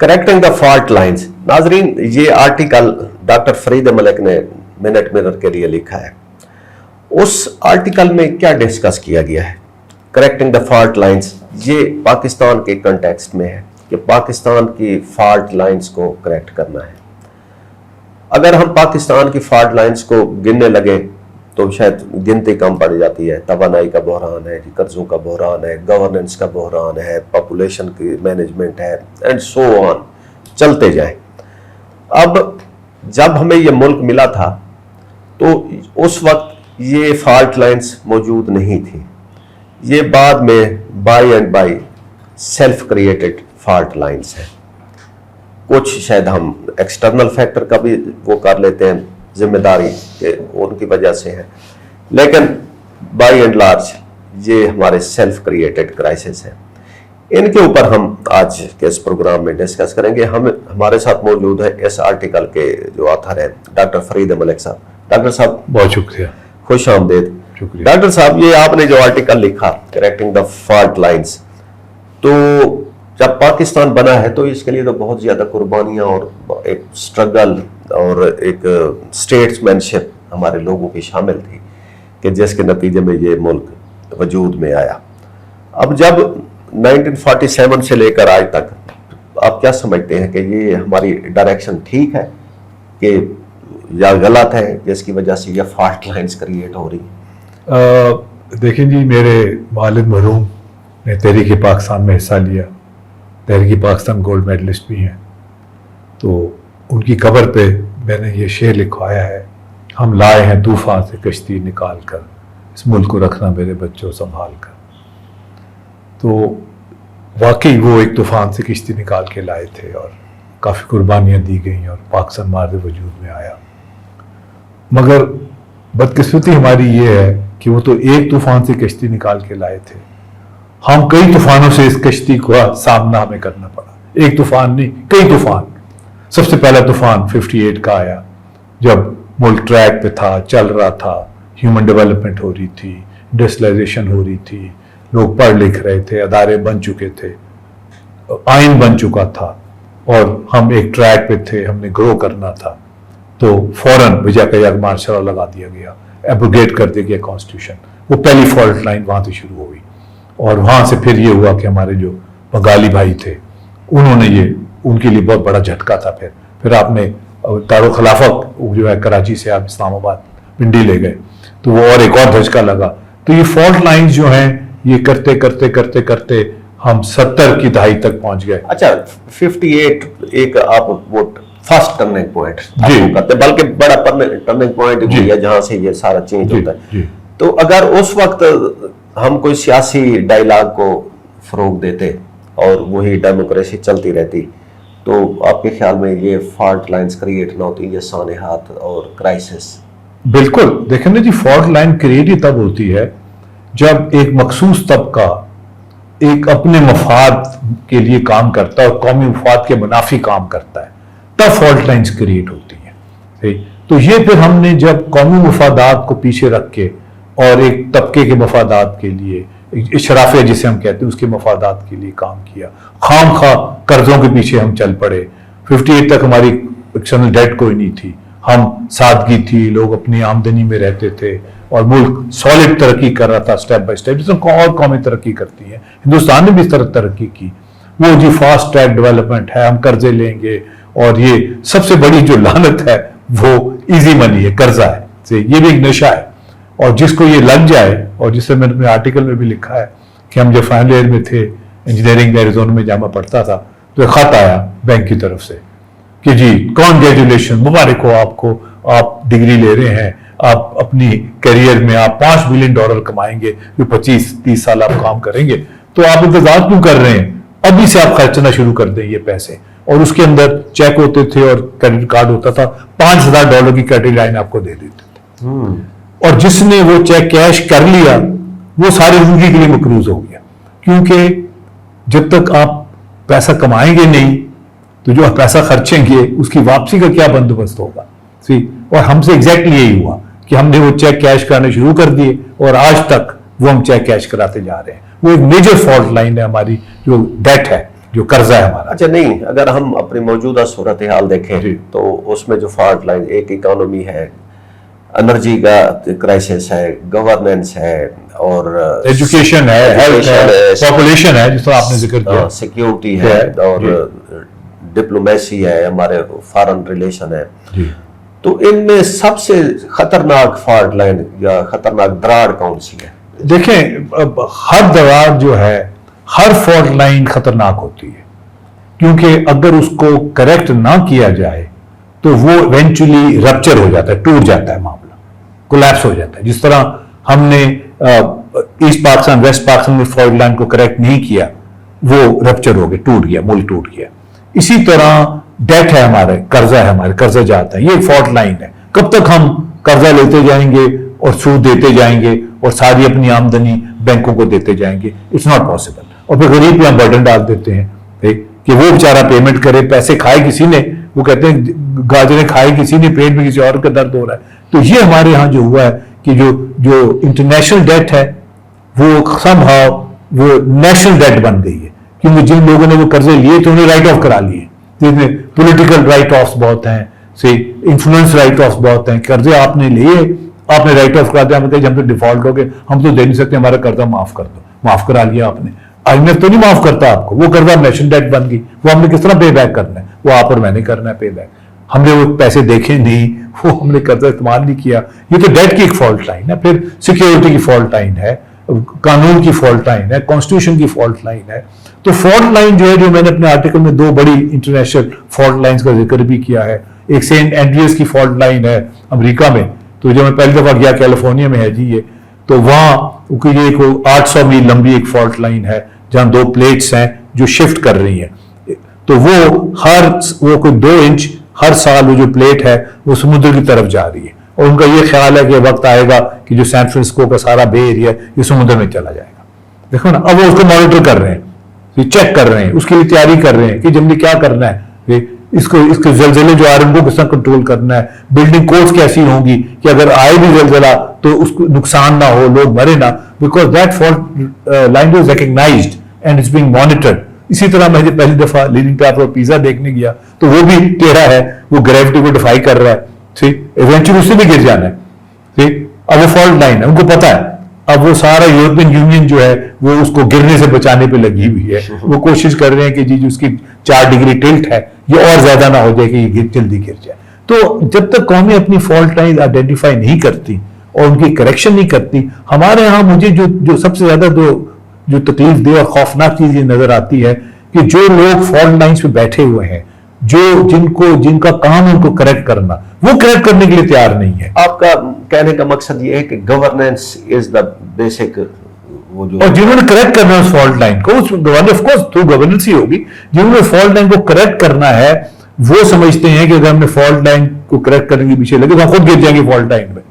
Correcting the fault lines. नाजरीन, ये article doctor Farid Malik ने मिनट मिरर के लिए लिखा है। उस आर्टिकल में क्या डिस्कस किया गया है? करेक्टिंग द फॉल्ट लाइंस, ये पाकिस्तान के कंटेक्स्ट में है कि पाकिस्तान की फॉल्ट लाइंस को करेक्ट करना है। अगर हम पाकिस्तान की फॉल्ट लाइंस को गिनने लगे तो शायद गिनती कम पड़ जाती है। तवानाई का बहरान है, कर्जों का बहरान है, गवर्नेंस का बहरान है, पॉपुलेशन की मैनेजमेंट है, एंड सो ऑन, चलते जाएं। अब जब हमें ये मुल्क मिला था तो उस वक्त ये फॉल्ट लाइंस मौजूद नहीं थी। ये बाद में by and by self created fault lines है। कुछ शायद हम एक्सटर्नल फैक्टर का भी वो कर लेते हैं जिम्मेदारी के, उनकी वजह से है, लेकिन बाय एंड लार्ज ये हमारे सेल्फ क्रिएटेड क्राइसिस है। इनके ऊपर हम आज के इस प्रोग्राम में डिस्कस करेंगे। हमारे साथ मौजूद है इस आर्टिकल के जो ऑथर है डॉक्टर फरीद मलिक साहब। डॉक्टर साहब बहुत शुक्रिया, खुश आमदेद। डॉक्टर साहब, ये आपने जो आर्टिकल लिखा करेक्टिंग द फॉल्ट लाइंस, तो जब पाकिस्तान बना है तो इसके लिए तो बहुत ज्यादा कुर्बानियां और एक स्ट्रगल और एक स्टेट्समैनशिप हमारे लोगों की शामिल थी कि जिसके नतीजे में ये मुल्क वजूद में आया। अब जब 1947 से लेकर आज तक आप क्या समझते हैं कि ये हमारी डायरेक्शन ठीक है कि या गलत है, जिसकी वजह से ये फॉल्ट लाइंस क्रिएट हो रही है? देखिए जी, मेरे वालिद मरहूम ने तहरीक पाकिस्तान में हिस्सा लिया, तहरीक पाकिस्तान गोल्ड मेडलिस्ट भी हैं। तो उनकी कब्र पे मैंने ये शेर लिखवाया है, हम लाए हैं तूफान से कश्ती निकाल कर, इस मुल्क को रखना मेरे बच्चों संभाल कर। तो वाकई वो एक तूफान से किश्ती निकाल के लाए थे और काफ़ी कुर्बानियाँ दी गई और पाकिस्तान मार्द वजूद में आया। मगर बदकिस्मती हमारी ये है कि वो तो एक तूफान से कश्ती निकाल के लाए थे, हम कई तूफानों से इस कश्ती का सामना हमें करना पड़ा। एक तूफान नहीं, कई तूफान। सबसे पहला तूफान 58 का आया, जब मुल्क ट्रैक पे था, चल रहा था, ह्यूमन डेवलपमेंट हो रही थी, इंडस्ट्रियलाइजेशन हो रही थी, लोग पढ़ लिख रहे थे, अदारे बन चुके थे, आइन बन चुका था और हम एक ट्रैक पे थे, हमने ग्रो करना था। तो फौरन वजह का यग मार्शल लॉ लगा दिया गया, एब्रोगेट कर दिया गया कॉन्स्टिट्यूशन। वो पहली फॉल्ट लाइन वहाँ से शुरू हुई और वहाँ से फिर ये हुआ कि हमारे जो बंगाली भाई थे उन्होंने ये, उनके लिए बहुत बड़ा झटका था। फिर आपने दारुल खिलाफत जो है कराची से आप इस्लामाबाद पिंडी ले गए तो वो और एक और धचका लगा। तो ये फॉल्ट लाइन्स जो हैं ये करते करते करते करते हम 70 की दहाई तक पहुंच गए। अच्छा, 58 एक आप वो फर्स्ट टर्निंग पॉइंट करते, बल्कि बड़ा टर्निंग पॉइंट भी है जहां से ये सारा चेंज होता है। तो अगर उस वक्त हम कोई सियासी डायलॉग को फरोग देते और वही डेमोक्रेसी चलती रहती तो आपके ख्याल में ये फॉल्ट लाइंस क्रिएट ना होती, ये सानेहात और क्राइसिस? बिल्कुल, देखें ना जी, फॉल्ट लाइन क्रिएट ही तब होती है जब एक मखसूस तबका एक अपने मफाद के लिए काम करता है और कौमी मफाद के मुनाफी काम करता है, तब फॉल्ट लाइन्स क्रिएट होती हैं। सही, तो ये फिर हमने जब कौमी मफादात को पीछे रख के और एक तबके के मफादात के लिए, इशराफिया जिसे हम कहते हैं, उसके मफादात के लिए काम किया, खाम खा कर्जों के पीछे हम चल पड़े। 58 तक हमारी एक्सटर्नल डेट कोई नहीं थी, हम सादगी थी, लोग अपनी आमदनी में रहते थे और मुल्क सॉलिड तरक्की कर रहा था स्टेप बाय स्टेप, जिसमें और कौमें तरक्की करती हैं। हिंदुस्तान ने भी इस तरह तरक्की की। वो जी फास्ट ट्रैक डेवलपमेंट है, हम कर्जे लेंगे और ये सबसे बड़ी जो लानत है वो इजी मनी है, कर्जा है। ये भी एक नशा है और जिसको ये लग जाए, और जिससे मैंने अपने आर्टिकल में भी लिखा है कि हम जब फाइनल ईयर में थे इंजीनियरिंग में एरिज़ोना में जहाँ पढ़ता था तो एक खत आया बैंक की तरफ से कि जी कॉन्ग्रेचुलेशन, मुबारक हो आपको, आप डिग्री ले रहे हैं, आप अपनी करियर में आप $5 मिलियन कमाएंगे, जो 25-30 साल आप काम करेंगे, तो आप इंतजार क्यों कर रहे हैं, अभी से आप खर्चना शुरू कर दें ये पैसे। और उसके अंदर चेक होते थे और क्रेडिट कार्ड होता था, $5,000 की क्रेडिट लाइन आपको दे देते थे। और जिसने वो चेक कैश कर लिया वो सारी जिंदगी के लिए मकरूज हो गया, क्योंकि जब तक आप पैसा कमाएंगे नहीं तो जो पैसा खर्चेंगे उसकी वापसी का क्या बंदोबस्त होगा। और हमसे एग्जैक्टली यही हुआ कि हमने वो चेक कैश कराने शुरू कर दिए और आज तक वो हम चेक कैश कराते जा रहे हैं। वो एक मेजर फॉल्ट लाइन है हमारी, जो डेट है جو قرضہ ہے ہمارا. اچھا نہیں، اگر ہم اپنی موجودہ صورتحال دیکھیں جی. تو اس میں جو فالٹ لائن، ایک اکانومی ہے، انرجی کا کرائسس ہے، گورننس ہے، اور ایجوکیشن ہے، ہیلتھ ہے، پاپولیشن ہے جس طرح آپ نے ذکر کیا، سیکیورٹی ہے، اور ڈپلومیسی ہے، ہمارے فارن ریلیشن ہے. جی. تو ان میں سب سے خطرناک فالٹ لائن یا خطرناک دراڑ کون سی ہے؟ دیکھیں ہر دراڑ جو ہے، ہر فالٹ لائن خطرناک ہوتی ہے، کیونکہ اگر اس کو کریکٹ نہ کیا جائے تو وہ ایونچولی رپچر ہو جاتا ہے، ٹوٹ جاتا ہے معاملہ، کولیپس ہو جاتا ہے. جس طرح ہم نے ایسٹ پاکستان ویسٹ پاکستان میں فالٹ لائن کو کریکٹ نہیں کیا، وہ رپچر ہو گیا، ٹوٹ گیا، ملک ٹوٹ گیا. اسی طرح ڈیٹ ہے ہمارے، قرضہ ہے ہمارے، قرضہ جاتا ہے، یہ ایک فالٹ لائن ہے. کب تک ہم قرضہ لیتے جائیں گے اور سود دیتے جائیں گے اور ساری اپنی آمدنی بینکوں کو دیتے جائیں گے؟ It's not possible. اور پھر غریب پہ ہم برڈن ڈال دیتے ہیں کہ وہ بیچارہ پیمنٹ کرے. پیسے کھائے کسی نے، وہ کہتے ہیں گاجریں کھائی کسی نے، پیٹ میں کسی اور کا درد ہو رہا ہے. تو یہ ہمارے ہاں جو ہوا ہے کہ جو انٹرنیشنل ڈیٹ ہے وہ سم ہاؤ وہ نیشنل ڈیٹ بن گئی ہے، کیونکہ جن لوگوں نے وہ قرضے لیے تو انہیں رائٹ آف کرا لیے. جس میں پولیٹیکل رائٹ آفس بہت ہیں، انفلوئنس رائٹ آفس بہت ہیں. قرضے آپ نے لیے، آپ نے رائٹ آف کرا دیا، ہم کہتے ہیں ہم تو ڈیفالٹ ہو گئے، ہم تو دے نہیں سکتے، ہمارا قرضہ معاف کر دو. معاف کرا لیا آپ نے. IMF تو نہیں معاف کرتا آپ کو، وہ قرضہ نیشنل ڈیٹ بن گئی، وہ ہم نے کس طرح پے بیک کرنا ہے؟ وہ آپ اور میں نے کرنا ہے پے بیک. ہم نے وہ پیسے دیکھے نہیں، وہ ہم نے قرضہ استعمال نہیں کیا. یہ تو ڈیٹ کی ایک فالٹ لائن ہے. پھر سیکیورٹی کی فالٹ لائن ہے، قانون کی فالٹ لائن ہے، کانسٹیٹیوشن کی فالٹ لائن ہے. تو فالٹ لائن جو ہے، جو میں نے اپنے آرٹیکل میں 2 بڑی انٹرنیشنل فالٹ لائنز کا ذکر بھی کیا ہے. ایک سینٹ اینڈریس کی فالٹ لائن ہے امریکہ میں. تو جب میں پہلی دفعہ گیا کیلیفورنیا میں ہے جی یہ، تو وہاں یہ ایک 800 میل لمبی ایک فالٹ لائن ہے جہاں 2 پلیٹس ہیں جو شفٹ کر رہی ہیں. تو وہ کوئی 2 انچ ہر سال وہ جو پلیٹ ہے وہ سمندر کی طرف جا رہی ہے. اور ان کا یہ خیال ہے کہ وقت آئے گا کہ جو سین فرانسسکو کا سارا بے ایریا یہ سمندر میں چلا جائے گا. دیکھو نا، اب وہ اس کو مانیٹر کر رہے ہیں، چیک کر رہے ہیں، اس کے لیے تیاری کر رہے ہیں کہ جب کیا کرنا ہے، اس کے زلزلے جو آ رہے ہیں ان کو کس طرح کنٹرول کرنا ہے، بلڈنگ کوڈز کیسی ہوں گی کہ اگر آئے بھی زلزلہ تو اس کو نقصان نہ ہو، لوگ مرے نہ، because that fault line is recognised and it's being monitored. اسی طرح میں جب پہلی دفعہ لیڈنگ ٹاور آف پیزا دیکھنے گیا تو وہ بھی ٹیڑھا ہے، وہ گریوٹی کو ڈیفائی کر رہا ہے. ایونچولی اس سے بھی گر جانا ہے. اب وہ فالٹ لائن ہے، ان کو پتا ہے. اب وہ سارا یورپین یونین جو ہے وہ اس کو گرنے سے بچانے پہ لگی ہوئی ہے. وہ کوشش کر رہے ہیں کہ جی اس کی 4 ڈگری ٹلٹ ہے یہ اور زیادہ نہ ہو جائے کہ یہ جلدی گر جائے. تو جب تک قومیں اپنی فالٹ لائن آئیڈینٹیفائی نہیں کرتی اور ان کی کریکشن نہیں کرتی، ہمارے ہاں مجھے جو سب سے زیادہ جو تکلیف دہ اور خوفناک چیز یہ نظر آتی ہے کہ جو لوگ فالٹ لائنز پہ بیٹھے ہوئے ہیں، جن کا کام ان کو کریکٹ کرنا، وہ کریکٹ کرنے کے لیے تیار نہیں ہے. آپ کا کہنے کا مقصد یہ ہے کہ گورننس از دا بیسک، وہ جو اور جنہوں نے کریکٹ کرنا ہے اس فالٹ لائن کو، آف کورس تھرو گورننس ہی ہوگی. جنہوں نے فالٹ لائن کو کریکٹ کرنا ہے وہ سمجھتے ہیں کہ اگر ہم نے فالٹ لائن کو کریکٹ کرنے کے پیچھے لگے تو ہم خود گر جائیں گے فالٹ لائن میں.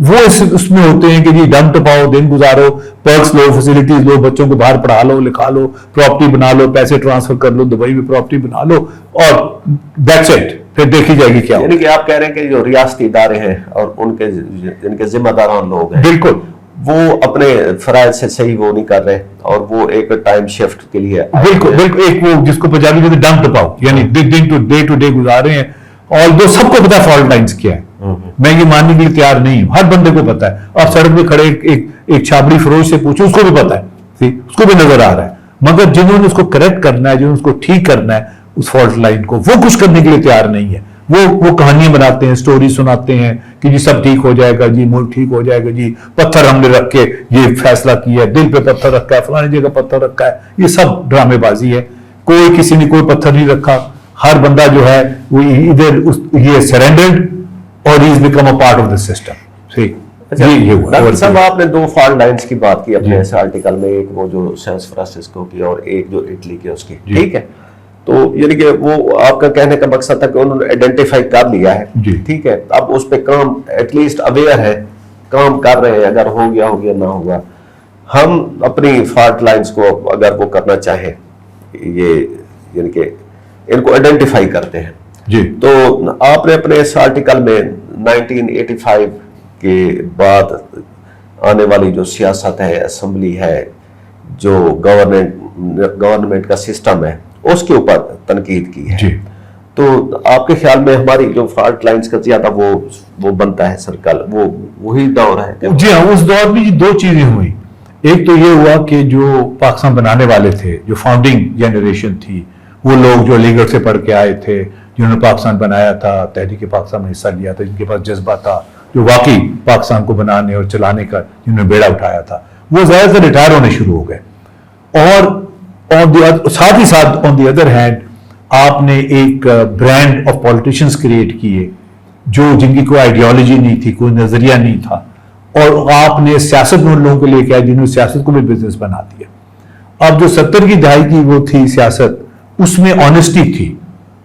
وہ اس میں ہوتے ہیں کہ جی ڈم ٹپاؤ، دن گزارو، پرکس لو، فیسلٹیز لو، بچوں کو باہر پڑھا لو، لکھا لو، پراپرٹی بنا لو، پیسے ٹرانسفر کر لو، دبئی میں پراپرٹی بنا لو، اور دیٹس اٹ. پھر دیکھی جائے گی کیا. یعنی کہ آپ کہہ رہے ہیں کہ جو ریاستی ادارے ہیں اور ان کے ذمہ داران لوگ ہیں، بالکل وہ اپنے فرائض سے صحیح وہ نہیں کر رہے اور وہ ایک ٹائم شفٹ کے لیے بالکل ایک وہ جس کو پنجابی کہتے ہیں ڈم ٹپاؤ، یعنی ڈے ٹو ڈے گزار رہے ہیں. اور سب کو پتا ہے فالٹ لائنز کیا ہے. میں یہ ماننے کے لیے تیار نہیں ہوں، ہر بندے کو پتا ہے. آپ سڑک پہ کھڑے ایک چھابڑی فروش سے پوچھو، اس کو بھی پتا ہے، اس کو بھی نظر آ رہا ہے. مگر جنہوں نے اس کو کریکٹ کرنا ہے، جنہوں نے اس کو ٹھیک کرنا ہے اس فالٹ لائن کو، وہ کچھ کرنے کے لیے تیار نہیں ہے. وہ کہانیاں بناتے ہیں، سٹوری سناتے ہیں کہ جی سب ٹھیک ہو جائے گا، جی ملک ٹھیک ہو جائے گا، جی پتھر ہم نے رکھ کے یہ فیصلہ کیا ہے، دل پہ پتھر رکھا ہے، فلانی جگہ پتھر رکھا ہے. یہ سب ڈرامے بازی ہے. کسی نے کوئی پتھر نہیں رکھا. ہر بندہ جو ہے وہ ادھر یہ سرینڈرڈ اور he has become a part of the system. Doctor صاحب آپ نے 2 فالٹ لائنز کی بات کی اپنے اس آرٹیکل میں، ایک وہ جو سین فرانسسکو کی اور ایک جو اٹلی کی اس کی، ٹھیک ہے. تو یعنی کہ وہ آپ کا کہنے کا مقصد تھا کہ انہوں نے آئیڈینٹیفائی کر لیا ہے، ٹھیک ہے. اب اس پہ کام ایٹ لیسٹ اویئر ہے، کام کر رہے ہیں. اگر ہو گیا نہ ہوگا، ہم اپنی فالٹ لائنز کو اگر وہ کرنا چاہیں، یہ یعنی کہ ان کو آئیڈینٹیفائی کرتے ہیں. جی. تو آپ نے اپنے اس آرٹیکل میں 1985 کے بعد آنے والی جو سیاست ہے، اسمبلی ہے، جو گورنمنٹ गवर्नमेंट का सिस्टम है उसके ऊपर तनकीद की है। जी। तो आपके ख्याल में हमारी जो फॉल्ट लाइंस का ज्यादा वो बनता है सर्कल, वो वही दौर है? जी हाँ, उस दौर में दो चीजें हुई। एक तो ये हुआ कि जो पाकिस्तान बनाने वाले थे, जो फाउंडिंग जनरेशन थी, वो लोग जो अलीगढ़ से पढ़ के आए थे, जिन्होंने पाकिस्तान बनाया था, तहरीक पाकिस्तान में हिस्सा लिया था, जिनके पास जज्बा था, जो वाकई पाकिस्तान को बनाने और चलाने का जिन्होंने बेड़ा उठाया था, वो ज्यादातर रिटायर होने शुरू हो गए। और साथ ही साथ ऑन द अदर हैंड आपने एक ब्रांड ऑफ पॉलिटिशियंस क्रिएट किए जो जिनकी कोई आइडियोलॉजी नहीं थी, कोई नजरिया नहीं था, और आपने सियासत में उन लोगों को लेके आए जिन्होंने सियासत को भी बिजनेस बना दिया। अब जो 70 की दहाई की वो थी सियासत, उसमें ऑनेस्टी थी,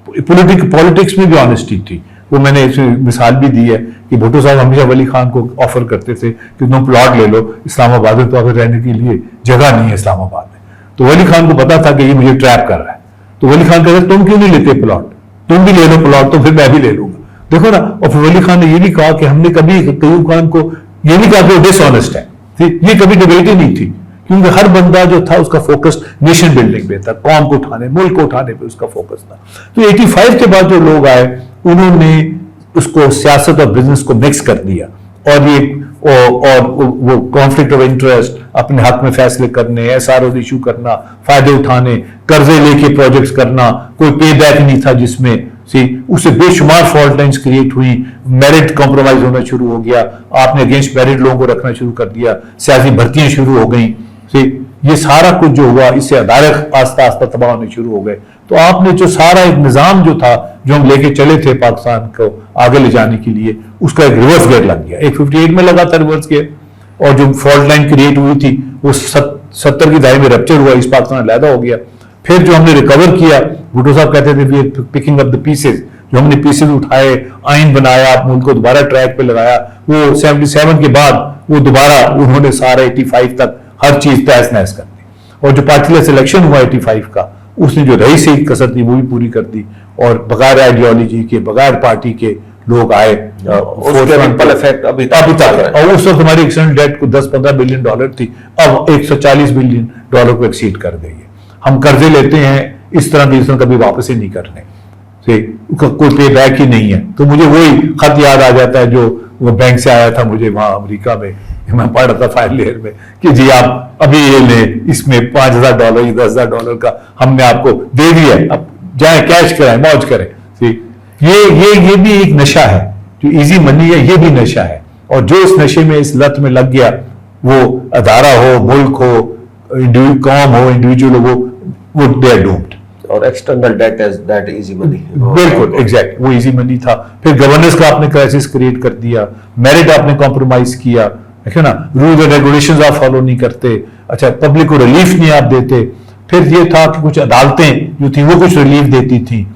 पॉलिटिक्स में भी ऑनेस्टी थी। वो मैंने इसमें मिसाल भी दी है कि भुट्टो साहब हमेशा वली खान को ऑफर करते थे कि तुम प्लॉट ले लो इस्लामाबाद में, तो अगर रहने के लिए जगह नहीं है इस्लामाबाद में। तो वली खान को पता था कि ये मुझे ट्रैप कर रहा है, तो वली खान कहते तुम क्यों नहीं लेते प्लॉट, तुम भी ले लो प्लॉट तो फिर मैं भी ले लूंगा। देखो ना, और फिर वली खान ने ये भी कहा कि हमने कभी कयूम खान को ये नहीं कहा कि वो डिसऑनेस्ट है, ये कभी डिबेट ही नहीं थी, क्योंकि हर बंदा जो था उसका फोकस नेशन बिल्डिंग पे था, कौम को उठाने, मुल्क को उठाने पे उसका फोकस था। तो 85 के बाद जो लोग आए उन्होंने उसको सियासत और बिजनेस को मिक्स कर दिया, और ये और वो कॉन्फ्लिक्ट ऑफ इंटरेस्ट, अपने हक में फैसले करने, एसआरओ इशू करना, फायदे उठाने, कर्जे लेके प्रोजेक्ट्स करना, कोई पे बैक नहीं था जिसमें उससे बेशुमार फॉल्ट लाइन्स क्रिएट हुई, मेरिट कॉम्प्रोमाइज होना शुरू हो गया, आपने अगेंस्ट मेरिट लोगों को रखना शुरू कर दिया, सियासी भर्तियां शुरू हो गई। ये सारा कुछ जो हुआ, इससे अदारे आस्ता आस्ता तबाह होने शुरू हो गए। तो आपने जो सारा एक निजाम जो था, जो हम लेके चले थे पाकिस्तान को आगे ले जाने के लिए, उसका एक रिवर्स गेयर लग गया। एक 58 में लगा था रिवर्स गेयर, और जो फॉल्ट लाइन क्रिएट हुई थी वो 70 की दहाई में रप्चर हुआ, इस पाकिस्तान अलहदा हो गया। फिर जो हमने रिकवर किया, भुट्टो साहब कहते थे we are picking up the pieces, जो हमने पीसेज उठाए, आइन बनाया, मुल्क को दोबारा ट्रैक पे लगाया, वो 77 के बाद वो दोबारा उन्होंने सारा 85 तक हर चीज तहस नहस कर दी। और जो पार्टी सिलेक्शन हुआ 85 का, उसने जो रही सही कसर थी वो भी पूरी कर दी, और बगैर आइडियोलॉजी के, बगैर पार्टी के लोग आए। इफेक्ट अभी तक है। और उस वक्त हमारी एक्सटर्नल डेट को 10-15 बिलियन डॉलर थी, अब 140 बिलियन डॉलर को एक्सीड कर गई है। हम कर्जे लेते हैं इस तरह की, कभी वापस ही नहीं करने से, कोई पे बैक ही नहीं है। तो मुझे वही खत याद आ जाता है जो वो बैंक से आया था मुझे वहां अमेरिका में, मैं पढ़ रहा था फाइनल ईयर में, कि जी आप अभी ये ले, इसमें $5,000 या $10,000 का हमने आपको दे दिया है, अब जाए कैश कराएं, मौज करें। ये भी एक नशा है, जो इजी मनी है, ये भी नशा है। और जो इस नशे में, इस लत में लग गया, वो अदारा हो, मुल्क हो, कौम हो, इंडिविजुअल हो, वो दे आर डूम्ड। और external debt is that easy money. बिल्कुल एग्जैक्ट, वो इजी मनी था। फिर गवर्नेंस का आपने क्राइसिस क्रिएट कर दिया, मेरिट आपने कॉम्प्रोमाइज किया, है ना, रूल्स एंड रेगुलेशंस आप फॉलो नहीं करते, अच्छा पब्लिक को रिलीफ नहीं आप देते। फिर ये था कि कुछ अदालतें जो थी वो कुछ रिलीफ देती थी,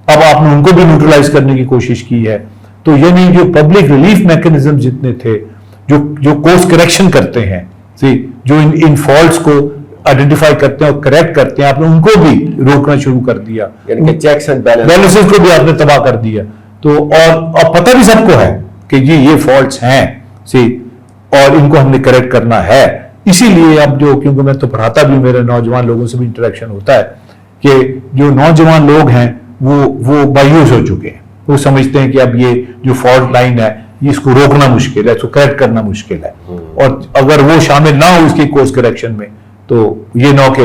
अब आपने उनको भी न्यूट्रलाइज करने की कोशिश की है। तो यानी जो पब्लिक रिलीफ मैकेनिज्म जितने थे, जो कोर्स करेक्शन करते हैं, जो इन फॉल्ट्स को आइडेंटिफाई करते हैं और करेक्ट करते हैं, आपने उनको भी रोकना शुरू कर दिया, यानी कि चेक्स एंड बैलेंसेस को भी आपने तबाह कर दिया। तो और पता भी सबको है कि जी ये फॉल्ट्स हैं, और इनको हमने करेक्ट करना है। इसीलिए अब जो, क्योंकि मैं तो पढ़ाता भी, मेरे नौजवान लोगों से भी इंटरेक्शन होता है, कि जो नौजवान लोग हैं वो मायूस हो चुके हैं। वो समझते हैं कि अब ये जो फॉल्ट लाइन है, इसको रोकना मुश्किल है, इसको करेक्ट करना मुश्किल है, और अगर वो शामिल ना हो इसकी कोर्स करेक्शन में, तो ये ना कि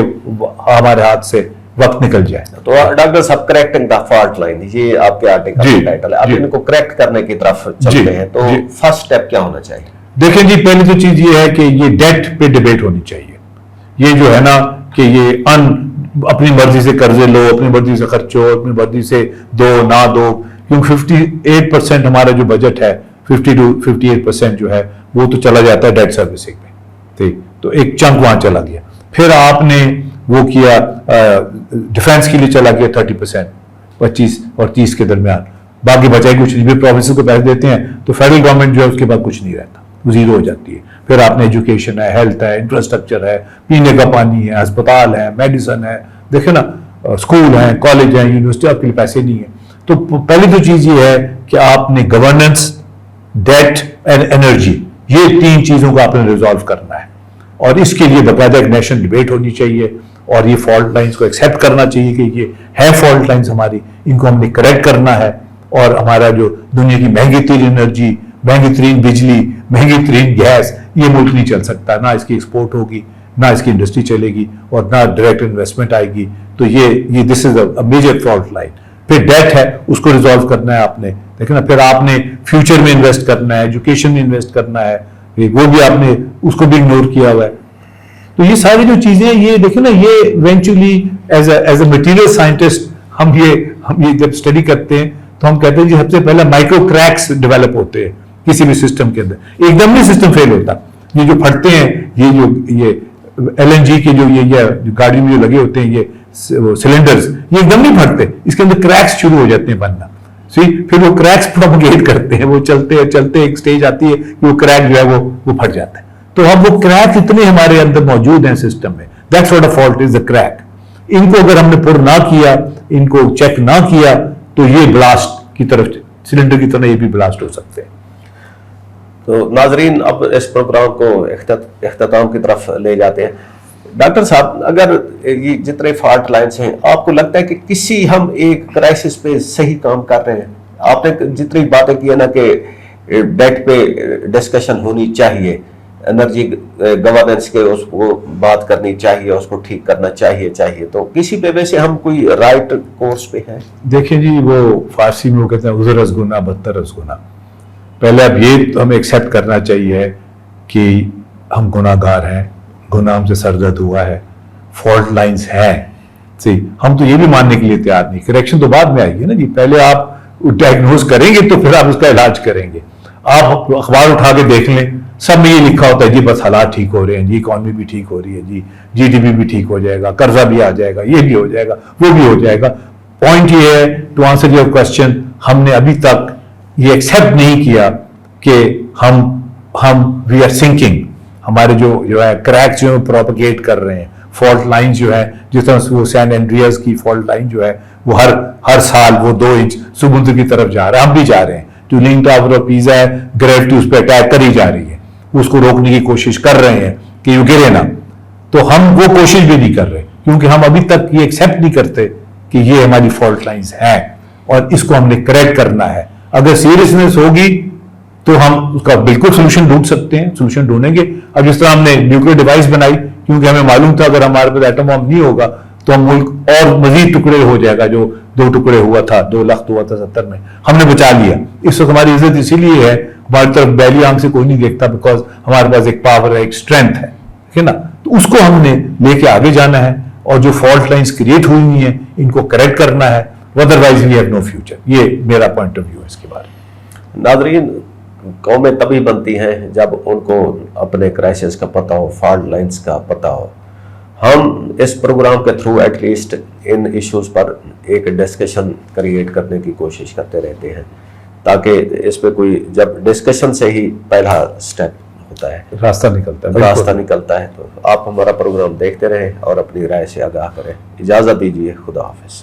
हमारे हाथ से वक्त निकल जाए। तो डॉक्टर साहब, करेक्टिंग द फॉल्ट लाइन, ये आपके आर्टिकल का टाइटल है। अब इनको करेक्ट करने की तरफ चलते हैं, तो फर्स्ट स्टेप क्या होना चाहिए? देखें जी, पहली तो चीज ये है कि ये डेट पे डिबेट होनी चाहिए। ये जो है ना कि ये अपनी मर्जी से कर्जे लो, अपनी मर्जी से खर्चो, अपनी मर्जी से दो ना दो, क्योंकि 58% हमारा जो बजट है, 50 to 58% जो है वो तो चला जाता है डेट सर्विसिंग में, ठीक। तो एक चंक वहां चला गया। फिर आपने वो किया, डिफेंस के लिए चला गया 30%, 25 और 30 के दरमियान, बाकी बचाई कुछ नहीं। प्रोविंस को पैसे देते हैं तो फेडरल गवर्नमेंट जो है उसके बाद कुछ नहीं रहता, जीरो हो जाती है। फिर आपने एजुकेशन है, हेल्थ है, इंफ्रास्ट्रक्चर है, पीने का पानी है, अस्पताल है, मेडिसिन है, देखे ना, स्कूल है, कॉलेज है, यूनिवर्सिटी, आपके लिए पैसे नहीं है। तो पहली तो चीज ये है कि आपने गवर्नेंस, डेट एंड एनर्जी, ये तीन चीजों को आपने रिजॉल्व करना है, और इसके लिए बाकायदा एक नेशनल डिबेट होनी चाहिए, اور یہ فالٹ لائنز کو ایکسیپٹ کرنا چاہیے کہ یہ ہے فالٹ لائنز ہماری، ان کو ہم نے کریکٹ کرنا ہے، اور ہمارا جو دنیا کی مہنگی ترین انرجی، مہنگی ترین بجلی، مہنگی ترین گیس، یہ ملک نہیں چل سکتا، نہ اس کی ایکسپورٹ ہوگی، نہ اس کی انڈسٹری چلے گی، اور نہ ڈائریکٹ انویسٹمنٹ آئے گی. تو یہ دس از اے میجر فالٹ لائن. پھر ڈیٹ ہے، اس کو ریزالو کرنا ہے آپ نے، دیکھیں نا. پھر آپ نے فیوچر میں انویسٹ کرنا ہے، ایجوکیشن میں انویسٹ کرنا ہے، وہ بھی آپ نے اس کو بھی اگنور کیا ہوا ہے. تو یہ ساری جو چیزیں ہیں، یہ دیکھیں نا، یہ eventually as a material scientist ہم یہ جب اسٹڈی کرتے ہیں تو ہم کہتے ہیں جی سب سے پہلے مائکرو کریکس ڈیولپ ہوتے ہیں کسی بھی سسٹم کے اندر. ایک دم نہیں سسٹم فیل ہوتا. یہ جو پھٹتے ہیں، یہ LNG کے جو گاڑی میں جو لگے ہوتے ہیں یہ سلنڈرز، یہ ایک دم نہیں پھٹتے، اس کے اندر کریکس شروع ہو جاتے ہیں بننا. پھر وہ کریکس پروپگیٹ کرتے ہیں، وہ چلتے ایک سٹیج آتی ہے کہ وہ کریک جو ہے وہ پھٹ جاتا ہے. تو اب وہ کریک اتنے ہمارے اندر موجود ہیں سسٹم میں. That's what a fault is a crack. ان کو اگر ہم نے پر نہ کیا، ان کو چیک نہ کیا، تو یہ بلاسٹ کی طرف، سلنڈر کی طرح یہ بھی بلاسٹ ہو سکتے ہیں. تو ناظرین، اب اس پروگرام کو اختتام کی طرف لے جاتے ہیں. ڈاکٹر صاحب، اگر یہ جتنے فالٹ لائنز ہیں، آپ کو لگتا ہے کہ کسی ہم ایک کرائسس پہ صحیح کام کر رہے ہیں؟ آپ نے جتنی باتیں کی نا کہ ڈیٹ پہ ڈسکشن ہونی چاہیے، انرجی گورننس کے اس کو بات کرنی چاہیے، اس کو ٹھیک کرنا چاہیے، تو کسی پہ ویسے ہم کوئی رائٹ کورس پہ ہیں؟ دیکھیں جی، وہ فارسی میں وہ کہتے ہیں عذر از گناہ بدتر از گناہ. پہلے اب یہ ہمیں ایکسیپٹ کرنا چاہیے کہ ہم گناہ گار ہیں، گناہ ہم سے سرزد ہوا ہے، فالٹ لائنز ہیں. ہم تو یہ بھی ماننے کے لیے تیار نہیں. کریکشن تو بعد میں آئے گی نا جی. پہلے آپ ڈائگنوز کریں گے تو پھر آپ اس کا علاج کریں گے. آپ اخبار اٹھا کے دیکھ لیں، سب میں یہ لکھا ہوتا ہے جی بس حالات ٹھیک ہو رہے ہیں، جی اکانومی بھی ٹھیک ہو رہی ہے، جی GDP بھی ٹھیک ہو جائے گا، قرضہ بھی آ جائے گا، یہ بھی ہو جائے گا، وہ بھی ہو جائے گا. پوائنٹ یہ ہے، ٹو آنسر یور کوشچن، ہم نے ابھی تک یہ ایکسیپٹ نہیں کیا کہ ہم وی آر سنکنگ. ہمارے جو ہے کریکس جو پروپگیٹ کر رہے ہیں، فالٹ لائن جو ہے، جس طرح وہ سین اینڈریاز کی فالٹ لائن جو ہے، وہ ہر سال وہ 2 انچ سمندر کی طرف جا رہا ہے. ہم بھی جا رہے ہیں. جو لینک ٹاور آف پیزا ہے، گریوٹی اس پہ اٹیک کری جا رہی ہے، اس کو روکنے کی کوشش کر رہے ہیں کہ یہ گرے نا. تو ہم وہ کوشش بھی نہیں کر رہے، کیونکہ ہم ابھی تک یہ ایکسیپٹ نہیں کرتے کہ یہ ہماری فالٹ لائنز ہیں اور اس کو ہم نے کریکٹ کرنا ہے. اگر سیریسنس ہوگی تو ہم اس کا بالکل سولوشن ڈھونڈ سکتے ہیں، سولوشن ڈھونڈیں گے. اب جس طرح ہم نے نیوکلیر ڈیوائس بنائی، کیونکہ ہمیں معلوم تھا اگر ہمارے پاس ایٹم بم نہیں ہوگا تو ہم ملک اور مزید ٹکڑے ہو جائے گا. جو 2 ٹکڑے ہوا تھا، 2 لخت ہوا تھا 70 میں، ہم نے بچا لیا. اس وقت ہماری عزت اسی لیے ہے، ہماری طرف بیلی آنکھ سے کوئی نہیں دیکھتا، بیکاز ہمارے پاس ایک پاور ہے، ایک اسٹرینتھ ہے، ٹھیک ہے نا. تو اس کو ہم نے لے کے آگے جانا ہے، اور جو فالٹ لائنز کریٹ ہوئی ہوئی ہیں ان کو کریکٹ کرنا ہے. Otherwise we have no future. یہ میرا پوائنٹ آف ویو ہے اس کے بارے میں. ناظرین، قومیں تبھی بنتی ہیں جب ان کو اپنے کرائسس کا پتہ ہو، فالٹ لائنز کا پتہ ہو. ہم اس پروگرام کے تھرو ایٹ لیسٹ ان ایشوز پر ایک ڈسکشن کریٹ کرنے کی کوشش کرتے رہتے ہیں، تاکہ اس پہ کوئی، جب ڈسکشن سے ہی پہلا سٹیپ ہوتا ہے، راستہ نکلتا ہے. تو آپ ہمارا پروگرام دیکھتے رہیں اور اپنی رائے سے آگاہ کریں. اجازت دیجیے. خدا حافظ.